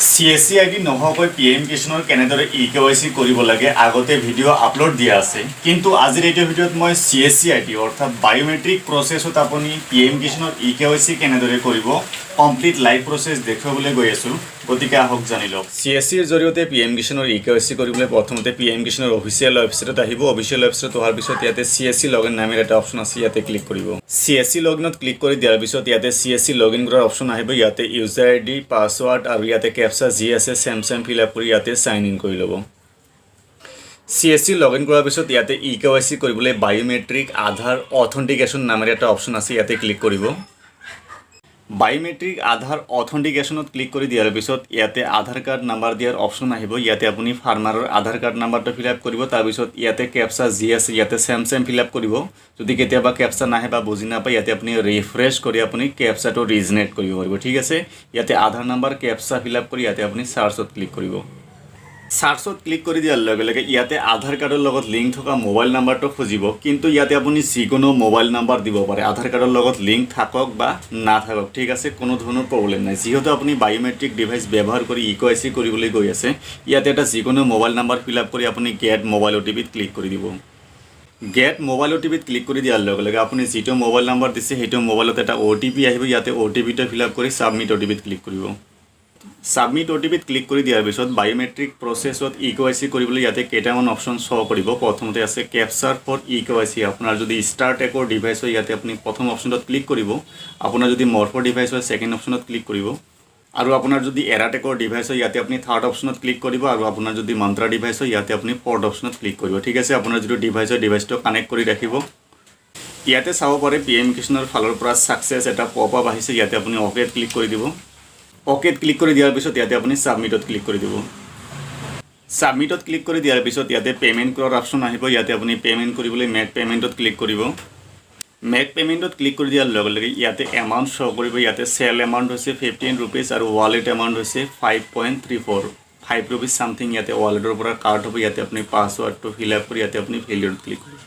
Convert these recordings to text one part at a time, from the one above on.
CSC ID নহকৈ PM কিষাণৰ কেনেদৰে EKYC কৰিব লাগে আগতে ভিডিও আপলোড দিয়া আছে কিন্তু আজিৰ এই ভিডিওত মই CSC ID অৰ্থাৎ বায়োমেট্ৰিক প্ৰসেছত আপুনি PM কিষাণৰ EKYC কেনেদৰে কৰিব কমপ্লিট লাইভ প্ৰসেছ দেখাবলৈ গৈ আছো গতিকে আহক জানি লওক CSC ৰ জৰিয়তে PM কিষাণৰ EKYC কৰিবলৈ প্ৰথমতে PM কিষাণৰ অফিচিয়েল ৱেবছাইটত আহিব অফিচিয়েল ৱেবছাইটত অহাৰ পিছত ইয়াতে CSC লগইন নামৰ এটা অপচন আছে ইয়াতে ক্লিক কৰিব CSC লগইনত ক্লিক কৰি দিয়াৰ পিছত ইয়াতে CSC লগইন কৰাৰ অপচন আহিব ইয়াতে ইউজাৰ ID পাছৱৰ্ড আৰু ইয়াতে ক্যাপচা জি আছে সেম ফিল আপ কৰি ইয়াতে সাইন ইন কৰি লব CSC লগইন কৰাৰ পিছত ইয়াতে EKYC কৰিবলৈ বায়োমেট্ৰিক আধাৰ অথেন্টিকেশন নামৰ এটা অপচন আছে ইয়াতে ক্লিক কৰিব বায়োমেট্ৰিক আধাৰ অথেন্টিকেশনত ক্লিক কৰি দিয়াৰ পিছত ইয়াতে আধাৰ কাৰ্ড নাম্বাৰ দিয়াৰ অপচন আহিব ইয়াতে আপুনি ফাৰ্মাৰৰ আধাৰ কাৰ্ড নাম্বাৰটো ফিল আপ কৰিব তাৰ পিছত ইয়াতে ক্যাপচা জি আছে ইয়াতে সেম ফিল আপ কৰিব যদি কেতিয়াবা ক্যাপচা নাহে বা বুজি নাপায় ইয়াতে আপুনি ৰিফ্ৰেশ কৰি আপুনি ক্যাপচাটো ৰিজনেট কৰিব পাৰিব ঠিক আছে ইয়াতে আধাৰ নাম্বাৰ ক্যাপচা ফিল আপ কৰি ইয়াতে আপুনি সাৰ্চত ক্লিক কৰিব সাৰ্চত ক্লিক কৰি দিয়াৰ লগে লগে ইয়াতে আধাৰ কাৰ্ডৰ লগত লিংক থকা মোবাইল নাম্বাৰটো খুজিব কিন্তু ইয়াতে আপুনি যিকোনো মোবাইল নাম্বাৰ দিব পাৰে আধাৰ কাৰ্ডৰ লগত লিংক থাকক বা না থাকক ঠিক আছে কোনো ধৰণৰ প্ৰবলেম নাই যেহেতু আপুনি বায়োমেট্ৰিক ডিভাইস ব্যৱহাৰ কৰি EKYC কৰিবলৈ গৈ আছে ইয়াতে এটা যিকোনো মোবাইল নাম্বাৰ ফিল আপ কৰি আপুনি গেট মোবাইল OTP ক্লিক কৰি দিব গেট মোবাইল OTP ক্লিক কৰি দিয়াৰ লগে লগে আপুনি যেটো মোবাইল নাম্বাৰ দিছে হেটো মোবাইলত এটা OTP আহিব ইয়াতে OTP টো ফিল আপ কৰি সাবমিট OTP ক্লিক কৰিব সাবমিট OTP ক্লিক কৰি দিয়াৰ পিছত বায়োমেট্ৰিক প্ৰসেছত EKYC কৰিবলৈ ইয়াতে কেইটামান অপচন শো কৰিব প্ৰথমতে আছে ক্যাপচাৰ ফৰ EKYC আপোনাৰ যদি স্টাৰ্ট একৰ ডিভাইস হয় ইয়াতে আপুনি প্ৰথম অপচনত ক্লিক কৰিব আপোনাৰ যদি মৰফৰ ডিভাইস হয় সেকেন্ড অপচনত ক্লিক কৰিব আৰু আপোনাৰ যদি এৰাটেকৰ ডিভাইস হয় ইয়াতে আপুনি থাৰ্ড অপচনত ক্লিক কৰিব আৰু আপোনাৰ যদি মন্ত্ৰা ডিভাইস হয় ইয়াতে আপুনি ফৰ্থ অপচনত ক্লিক কৰিব ঠিক আছে আপোনাৰ যদি ডিভাইস হয় ডিভাইসটো কানেক্ট কৰি ৰাখিব ইয়াতে চাব পাৰে PM কিষাণৰ ফালৰ পৰা সাকসেস এটা পপ আপ আহিছে ইয়াতে আপুনি অকেত ক্লিক কৰি দিব অকেত ক্লিক কৰি দিয়াৰ পিছত ইয়াতে আপুনি সাবমিটত ক্লিক কৰি দিব সাবমিটত ক্লিক কৰি দিয়াৰ পিছত ইয়াতে পেমেন্ট কৰাৰ অপচন আহিব ইয়াতে আপুনি পেমেন্ট কৰিবলৈ মেক পেমেন্টত ক্লিক কৰিব মেক পেমেন্টত ক্লিক কৰি দিয়াৰ লগে লগে ইয়াতে এমাউন্ট শো কৰিব ইয়াতে সেল এমাউন্ট হৈছে 15 रुपीस আৰু ওয়ালেট এমাউন্ট হৈছে 5.34 5 रुपीस সামথিং ইয়াতে ওয়ালেটৰ পৰা কাট হ'ব ইয়াতে আপুনি পাসওয়াৰ্ডটো ফিল আপ কৰি ইয়াতে আপুনি ফেলিয়ৰত ক্লিক কৰিব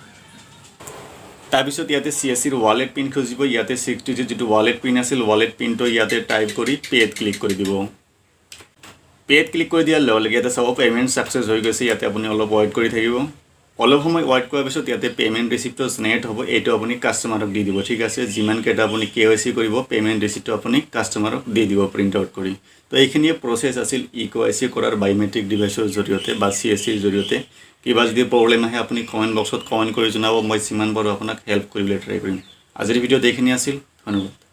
তাৰ পিছত ইয়াতে CSC ৰ ওয়ালেট পিন খুজিব ইয়াতে 6 ডিজিট যেটো ওয়ালেট পিন আছিল ওয়ালেট পিনটো ইয়াতে টাইপ কৰি পেড ক্লিক কৰি দিব পেড ক্লিক কৰি দিয়াৰ লগে লগে ইয়াতে সব পেমেন্ট সাকসেস হৈ গৈছে ইয়াতে আপুনি অলপ ওয়েট কৰি থাকিব অলপ সময় ওয়েট কৰাৰ পিছত ইয়াতে পেমেন্ট ৰিসিপ্টটো জেনেৰেট হ'ব এটো আপুনি কাস্টমাৰক দি দিব ঠিক আছে যিমান কেটা আপুনি KYC কৰিব পেমেন্ট ৰিসিপ্টটো আপুনি কাস্টমাৰক দি দিব প্ৰিন্ট আউট কৰি তো এইখিনিয়ে প্ৰসেছ আছিল EKYC কৰাৰ বায়োমেট্ৰিক ডিভাইসৰ জৰিয়তে বা CSC ৰ জৰিয়তে কিবা যদি প্ৰবলেম আহে আপুনি কমেন্ট বক্সত কমেন্ট কৰি জনাব মই সিমান বাৰ আপোনাক হেল্প কৰিবলৈ ট্ৰাই কৰিম আজিৰ ভিডিও দেখিনি আছিল ধন্যবাদ